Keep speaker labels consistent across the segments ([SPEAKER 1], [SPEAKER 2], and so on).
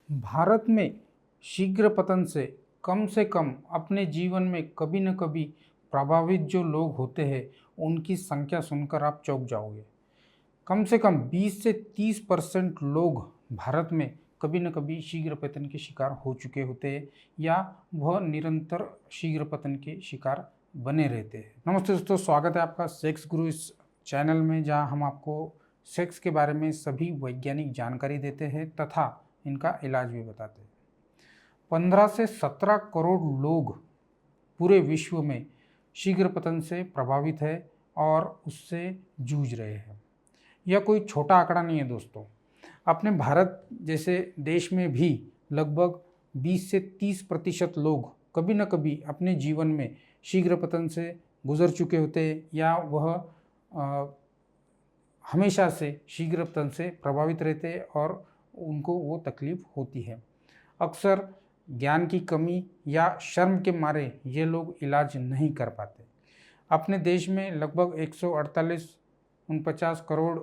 [SPEAKER 1] भारत में शीघ्र पतन से कम अपने जीवन में कभी न कभी प्रभावित जो लोग होते हैं उनकी संख्या सुनकर आप चौंक जाओगे। कम से कम 20 से 30% लोग भारत में कभी न कभी शीघ्र पतन के शिकार हो चुके होते हैं या वह निरंतर शीघ्र पतन के शिकार बने रहते हैं। नमस्ते दोस्तों, स्वागत है आपका सेक्स गुरु इस चैनल में, जहां हम आपको सेक्स के बारे में सभी वैज्ञानिक जानकारी देते हैं तथा इनका इलाज भी बताते हैं। 15 से 17 करोड़ लोग पूरे विश्व में शीघ्र पतन से प्रभावित है और उससे जूझ रहे हैं। यह कोई छोटा आंकड़ा नहीं है दोस्तों। अपने भारत जैसे देश में भी लगभग 20 से 30% लोग कभी न कभी अपने जीवन में शीघ्र पतन से गुजर चुके होते हैं या वह हमेशा से शीघ्र पतन से प्रभावित रहते हैं और उनको वो तकलीफ़ होती है। अक्सर ज्ञान की कमी या शर्म के मारे ये लोग इलाज नहीं कर पाते। अपने देश में लगभग 148-149 करोड़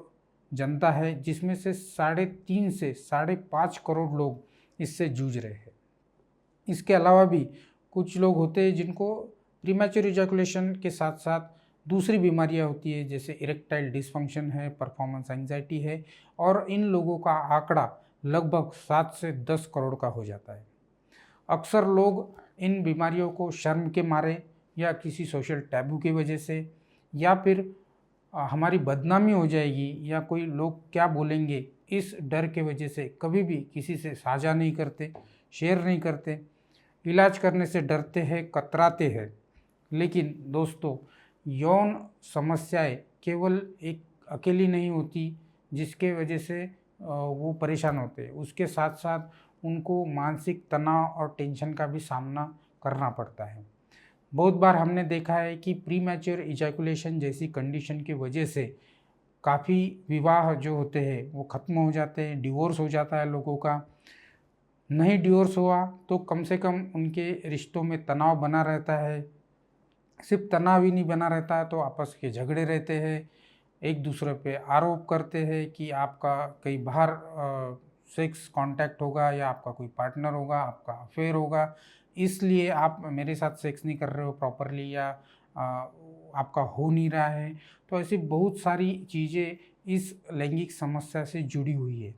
[SPEAKER 1] जनता है, जिसमें से 3.5 से 5.5 करोड़ लोग इससे जूझ रहे हैं। इसके अलावा भी कुछ लोग होते हैं जिनको प्रीमैच्योर इजैकुलेशन के साथ साथ दूसरी बीमारियां होती है, जैसे इरेक्टाइल डिसफंक्शन है, परफॉर्मेंस एंजाइटी है, और इन लोगों का आंकड़ा लगभग 7 से 10 करोड़ का हो जाता है। अक्सर लोग इन बीमारियों को शर्म के मारे या किसी सोशल टैबू की वजह से या फिर हमारी बदनामी हो जाएगी या कोई लोग क्या बोलेंगे इस डर के वजह से कभी भी किसी से साझा नहीं करते, शेयर नहीं करते, इलाज करने से डरते हैं, कतराते हैं। लेकिन दोस्तों, यौन समस्याएं केवल एक अकेली नहीं होती जिसके वजह से वो परेशान होते हैं। उसके साथ साथ उनको मानसिक तनाव और टेंशन का भी सामना करना पड़ता है। बहुत बार हमने देखा है कि प्रीमैच्योर इजैकुलेशन जैसी कंडीशन की वजह से काफ़ी विवाह जो होते हैं वो ख़त्म हो जाते हैं, डिवोर्स हो जाता है लोगों का। नहीं डिवोर्स हुआ तो कम से कम उनके रिश्तों में तनाव बना रहता है। सिर्फ तनाव ही नहीं बना रहता है तो आपस के झगड़े रहते हैं, एक दूसरे पे आरोप करते हैं कि आपका कहीं बाहर सेक्स कांटेक्ट होगा या आपका कोई पार्टनर होगा, आपका अफेयर होगा, इसलिए आप मेरे साथ सेक्स नहीं कर रहे हो प्रॉपरली या आपका हो नहीं रहा है। तो ऐसी बहुत सारी चीज़ें इस लैंगिक समस्या से जुड़ी हुई है।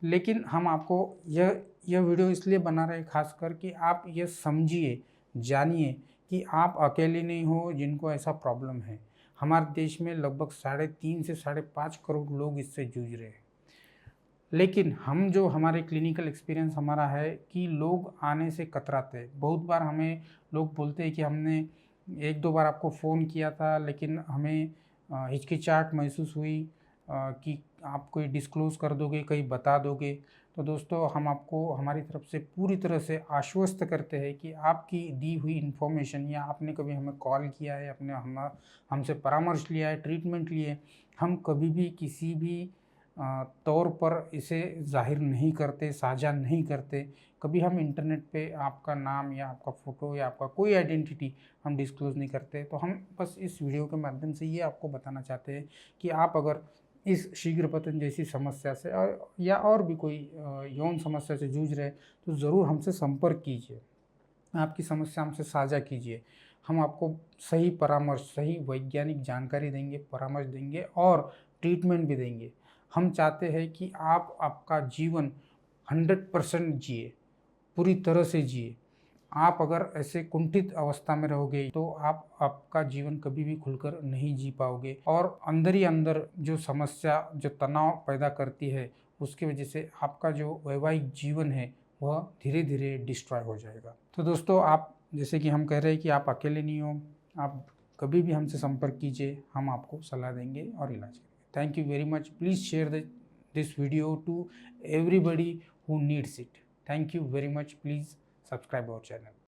[SPEAKER 1] लेकिन हम आपको यह वीडियो इसलिए बना रहे हैं खासकर कि आप यह समझिए, जानिए कि आप अकेले नहीं हो जिनको ऐसा प्रॉब्लम है। हमारे देश में लगभग 3.5 से 5.5 करोड़ लोग इससे जूझ रहे हैं। लेकिन हमारे क्लिनिकल एक्सपीरियंस हमारा है कि लोग आने से कतराते हैं। बहुत बार हमें लोग बोलते हैं कि हमने 1-2 बार आपको फ़ोन किया था, लेकिन हमें हिचकिचाहट महसूस हुई कि आप कोई डिस्क्लोज़ कर दोगे, कहीं बता दोगे। तो दोस्तों, हम आपको हमारी तरफ से पूरी तरह से आश्वस्त करते हैं कि आपकी दी हुई इन्फॉर्मेशन या आपने कभी हमें कॉल किया है, हमसे परामर्श लिया है, ट्रीटमेंट लिए, हम कभी भी किसी भी तौर पर इसे जाहिर नहीं करते, साझा नहीं करते। कभी हम इंटरनेट पे आपका नाम या आपका फ़ोटो या आपका कोई आइडेंटिटी हम डिस्क्लोज़ नहीं करते। तो हम बस इस वीडियो के माध्यम से ये आपको बताना चाहते हैं कि आप अगर इस शीघ्र पतन जैसी समस्या से या और भी कोई यौन समस्या से जूझ रहे हैं तो ज़रूर हमसे संपर्क कीजिए। आपकी समस्या हमसे साझा कीजिए। हम आपको सही परामर्श, सही वैज्ञानिक जानकारी देंगे, परामर्श देंगे और ट्रीटमेंट भी देंगे। हम चाहते हैं कि आप आपका जीवन 100% जिए, पूरी तरह से जिए। आप अगर ऐसे कुंठित अवस्था में रहोगे तो आपका जीवन कभी भी खुलकर नहीं जी पाओगे और अंदर ही अंदर जो समस्या, जो तनाव पैदा करती है, उसकी वजह से आपका जो वैवाहिक जीवन है वह धीरे धीरे डिस्ट्रॉय हो जाएगा। तो दोस्तों, आप जैसे कि हम कह रहे हैं कि आप अकेले नहीं हो, आप कभी भी हमसे संपर्क कीजिए, हम आपको सलाह देंगे और इलाज करेंगे। Thank you very much. Please share this video to everybody who needs it. Thank you very much. Please subscribe our channel.